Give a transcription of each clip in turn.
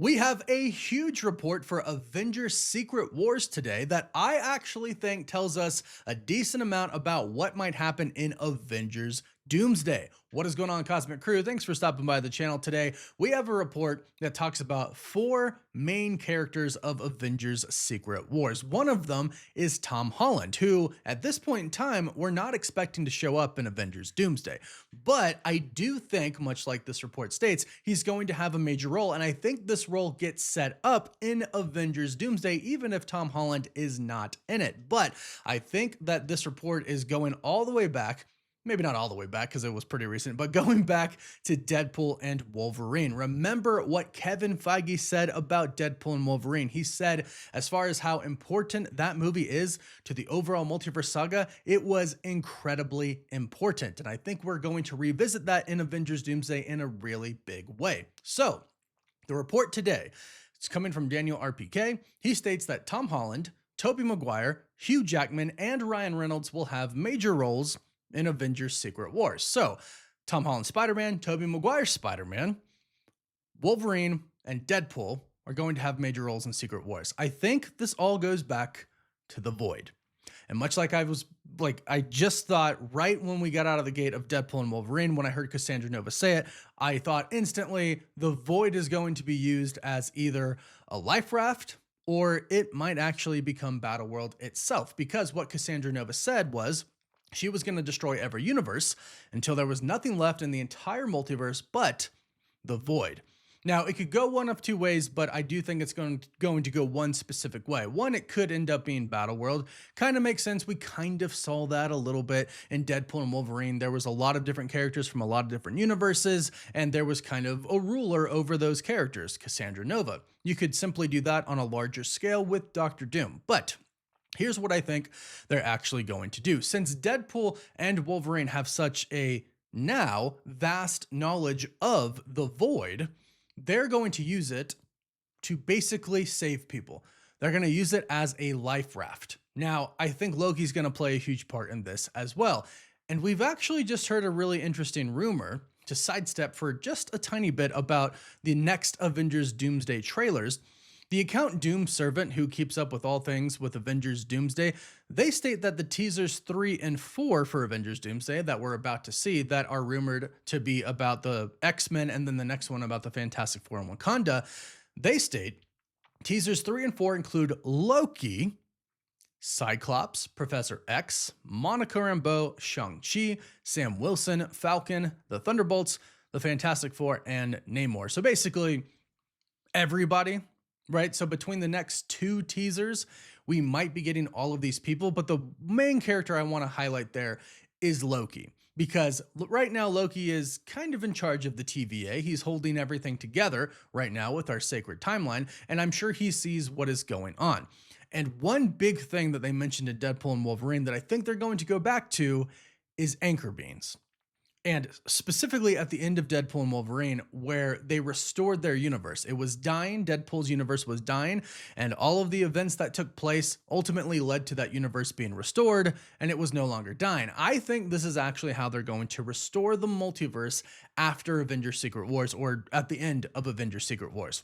We have a huge report for Avengers Secret Wars today that I actually think tells us a decent amount about what might happen in Avengers Doomsday. What is going on, Cosmic Crew? Thanks for stopping by the channel today. We have a report that talks about four main characters of Avengers Secret Wars. One of them is Tom Holland, who at this point in time, we're not expecting to show up in Avengers Doomsday. But I do think, much like this report states, he's going to have a major role, and I think this role gets set up in Avengers Doomsday, even if Tom Holland is not in it. But I think that this report is going all the way back, maybe not all the way back because it was pretty recent, but going back to Deadpool and Wolverine. Remember what Kevin Feige said about Deadpool and Wolverine. He said, as far as how important that movie is to the overall multiverse saga, it was incredibly important. And I think we're going to revisit that in Avengers Doomsday in a really big way. So the report today, it's coming from Daniel RPK. He states that Tom Holland, Tobey Maguire, Hugh Jackman, and Ryan Reynolds will have major roles in Avengers Secret Wars. So Tom Holland Spider-Man, Tobey Maguire Spider-Man, Wolverine, and Deadpool are going to have major roles in Secret Wars. I think this all goes back to the Void. And much like I just thought right when we got out of the gate of Deadpool and Wolverine, when I heard Cassandra Nova say it, I thought instantly the Void is going to be used as either a life raft or it might actually become Battleworld itself. Because what Cassandra Nova said was, she was going to destroy every universe until there was nothing left in the entire multiverse but the Void. Now, it could go one of two ways, but I do think it's going to go one specific way. One, it could end up being Battleworld. Kind of makes sense. We kind of saw that a little bit in Deadpool and Wolverine. There was a lot of different characters from a lot of different universes, and there was kind of a ruler over those characters, Cassandra Nova. You could simply do that on a larger scale with Doctor Doom, but here's what I think they're actually going to do. Since Deadpool and Wolverine have such a now vast knowledge of the Void, they're going to use it to basically save people. They're going to use it as a life raft. Now, I think Loki's going to play a huge part in this as well. And we've actually just heard a really interesting rumor to sidestep for just a tiny bit about the next Avengers Doomsday trailers. The account Doom Servant, who keeps up with all things with Avengers Doomsday, they state that the teasers 3 and 4 for Avengers Doomsday that we're about to see that are rumored to be about the X-Men and then the next one about the Fantastic Four in Wakanda, they state teasers 3 and 4 include Loki, Cyclops, Professor X, Monica Rambeau, Shang-Chi, Sam Wilson, Falcon, the Thunderbolts, the Fantastic Four, and Namor. So basically, everybody. Right, so between the next two teasers, we might be getting all of these people, but the main character I want to highlight there is Loki, because right now Loki is kind of in charge of the TVA. He's holding everything together right now with our sacred timeline, and I'm sure he sees what is going on. And one big thing that they mentioned in Deadpool and Wolverine that I think they're going to go back to is anchor beams. And specifically at the end of Deadpool and Wolverine, where they restored their universe. It was dying, Deadpool's universe was dying, and all of the events that took place ultimately led to that universe being restored, and it was no longer dying. I think this is actually how they're going to restore the multiverse after Avengers Secret Wars, or at the end of Avengers Secret Wars.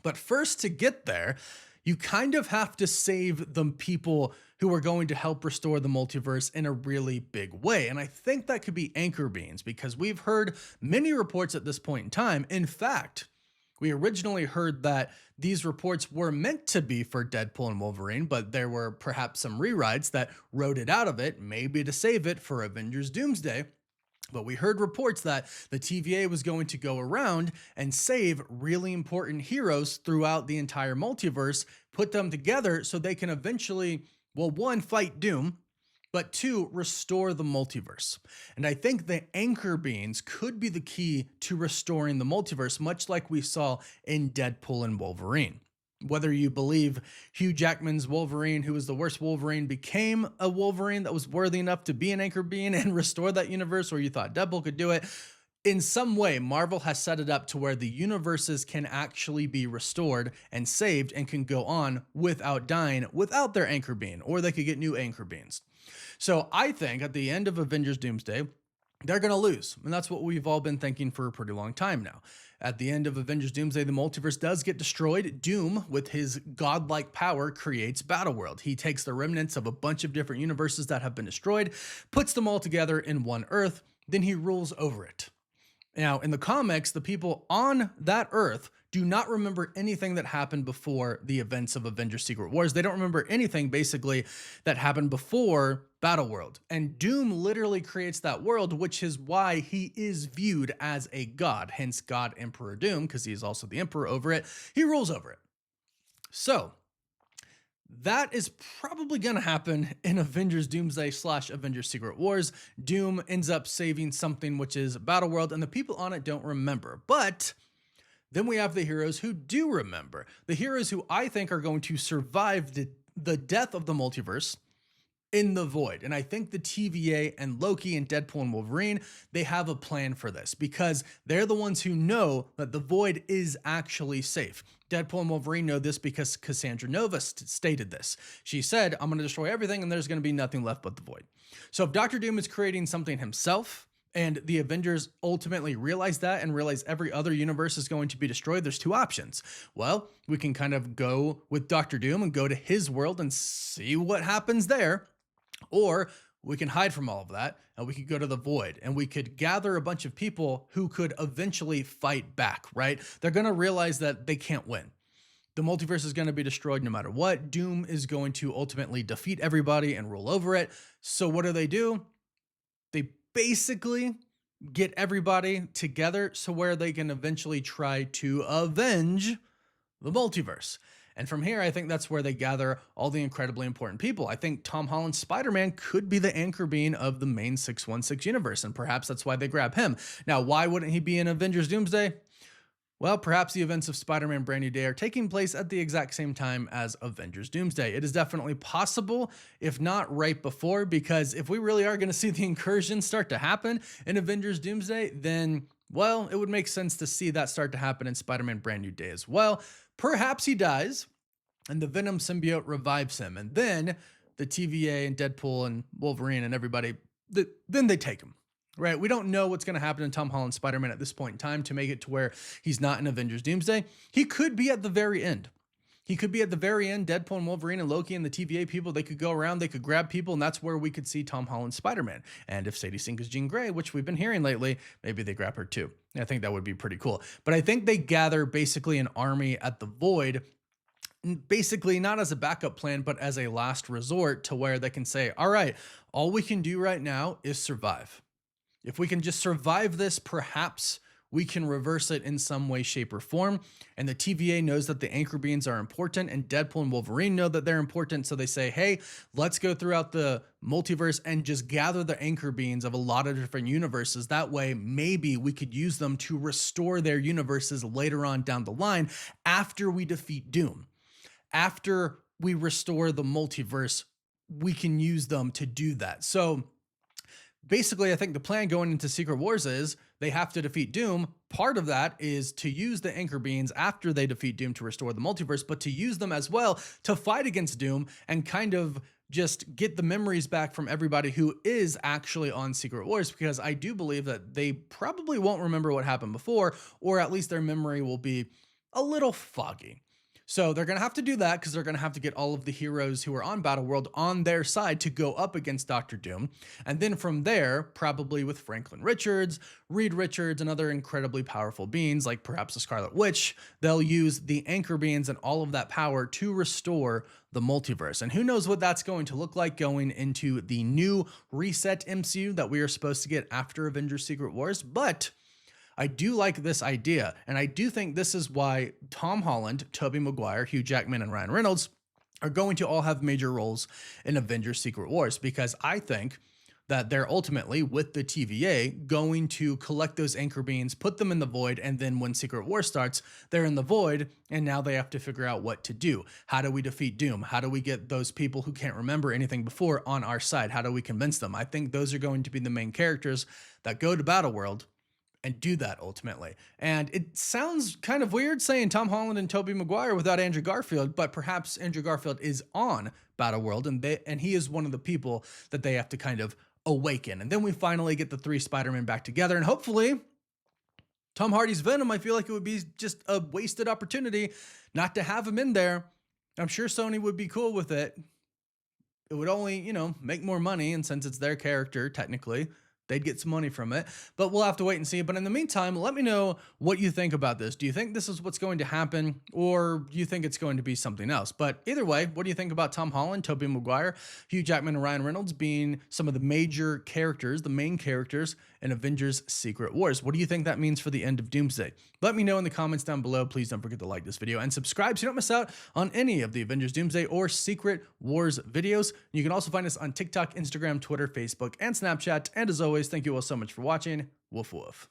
But first, to get there, you kind of have to save the people who are going to help restore the multiverse in a really big way. And I think that could be anchor beams, because we've heard many reports at this point in time. In fact, we originally heard that these reports were meant to be for Deadpool and Wolverine, but there were perhaps some rewrites that wrote it out of it, maybe to save it for Avengers Doomsday. But we heard reports that the TVA was going to go around and save really important heroes throughout the entire multiverse, put them together so they can eventually, well, one, fight Doom, but two, restore the multiverse. And I think the anchor beams could be the key to restoring the multiverse, much like we saw in Deadpool and Wolverine. Whether you believe Hugh Jackman's Wolverine, who was the worst Wolverine, became a Wolverine that was worthy enough to be an anchor beam and restore that universe, or you thought Deadpool could do it, in some way, Marvel has set it up to where the universes can actually be restored and saved and can go on without dying, without their anchor beam, or they could get new anchor beams. So I think at the end of Avengers Doomsday, they're going to lose. And that's what we've all been thinking for a pretty long time now. At the end of Avengers Doomsday, the multiverse does get destroyed. Doom, with his godlike power, creates Battleworld. He takes the remnants of a bunch of different universes that have been destroyed, puts them all together in one Earth, then he rules over it. Now, in the comics, the people on that Earth do not remember anything that happened before the events of Avengers Secret Wars. They don't remember anything, basically, that happened before Battleworld. And Doom literally creates that world, which is why he is viewed as a god, hence God Emperor Doom, because he is also the emperor over it. He rules over it. So, that is probably going to happen in Avengers Doomsday / Avengers Secret Wars. Doom ends up saving something, which is Battleworld, and the people on it don't remember. But then we have the heroes who do remember. The heroes who I think are going to survive the death of the multiverse in the void. And I think the TVA and Loki and Deadpool and Wolverine, they have a plan for this because they're the ones who know that the void is actually safe. Deadpool and Wolverine know this because Cassandra Nova stated this. She said, I'm going to destroy everything and there's going to be nothing left but the void. So if Dr. Doom is creating something himself, and the Avengers ultimately realize that and realize every other universe is going to be destroyed, there's two options. Well, we can kind of go with Dr. Doom and go to his world and see what happens there. Or we can hide from all of that and we could go to the void and we could gather a bunch of people who could eventually fight back, right? They're going to realize that they can't win. The multiverse is going to be destroyed no matter what. Doom is going to ultimately defeat everybody and rule over it. So what do? They basically get everybody together so where they can eventually try to avenge the multiverse. And from here, I think that's where they gather all the incredibly important people. I think Tom Holland's Spider-Man could be the anchor being of the main 616 universe, and perhaps that's why they grab him. Now, why wouldn't he be in Avengers Doomsday? Well, perhaps the events of Spider-Man Brand New Day are taking place at the exact same time as Avengers Doomsday. It is definitely possible, if not right before, because if we really are going to see the incursion start to happen in Avengers Doomsday, then, well, it would make sense to see that start to happen in Spider-Man Brand New Day as well. Perhaps he dies, and the Venom symbiote revives him, and then the TVA and Deadpool and Wolverine and everybody, then they take him. Right? We don't know what's going to happen to Tom Holland's Spider-Man at this point in time to make it to where he's not in Avengers Doomsday. He could be at the very end. He could be at the very end. Deadpool and Wolverine and Loki and the TVA people, they could go around, they could grab people, and that's where we could see Tom Holland's Spider-Man. And if Sadie Sink is Jean Grey, which we've been hearing lately, maybe they grab her too. I think that would be pretty cool. But I think they gather basically an army at the Void, basically not as a backup plan, but as a last resort to where they can say, all right, all we can do right now is survive. If we can just survive this, perhaps we can reverse it in some way, shape, or form. And the TVA knows that the anchor beings are important, and Deadpool and Wolverine know that they're important. So they say, hey, let's go throughout the multiverse and just gather the anchor beings of a lot of different universes. That way, maybe we could use them to restore their universes later on down the line after we defeat Doom. After we restore the multiverse, we can use them to do that. So basically, I think the plan going into Secret Wars is they have to defeat Doom. Part of that is to use the anchor beings after they defeat Doom to restore the multiverse, but to use them as well to fight against Doom and kind of just get the memories back from everybody who is actually on Secret Wars, because I do believe that they probably won't remember what happened before, or at least their memory will be a little foggy. So they're going to have to do that because they're going to have to get all of the heroes who are on Battleworld on their side to go up against Dr. Doom. And then from there, probably with Franklin Richards, Reed Richards, and other incredibly powerful beings, like perhaps the Scarlet Witch, they'll use the anchor beings and all of that power to restore the multiverse. And who knows what that's going to look like going into the new reset MCU that we are supposed to get after Avengers Secret Wars. But I do like this idea, and I do think this is why Tom Holland, Tobey Maguire, Hugh Jackman, and Ryan Reynolds are going to all have major roles in Avengers Secret Wars, because I think that they're ultimately, with the TVA, going to collect those anchor beings, put them in the Void, and then when Secret War starts, they're in the Void, and now they have to figure out what to do. How do we defeat Doom? How do we get those people who can't remember anything before on our side? How do we convince them? I think those are going to be the main characters that go to Battleworld and do that ultimately. And it sounds kind of weird saying Tom Holland and Tobey Maguire without Andrew Garfield, but perhaps Andrew Garfield is on Battleworld, and he is one of the people that they have to kind of awaken. And then we finally get the three Spider-Men back together. And hopefully, Tom Hardy's Venom, I feel like it would be just a wasted opportunity not to have him in there. I'm sure Sony would be cool with it. It would only, make more money. And since it's their character, technically, they'd get some money from it. But we'll have to wait and see. But in the meantime, let me know what you think about this. Do you think this is what's going to happen, or do you think it's going to be something else? But either way, what do you think about Tom Holland, Tobey Maguire, Hugh Jackman, and Ryan Reynolds being some of the major characters, the main characters in Avengers Secret Wars? What do you think that means for the end of Doomsday? Let me know in the comments down below. Please don't forget to like this video and subscribe so you don't miss out on any of the Avengers Doomsday or Secret Wars videos. You can also find us on TikTok, Instagram, Twitter, Facebook, and Snapchat. And as always, thank you all so much for watching. Woof woof.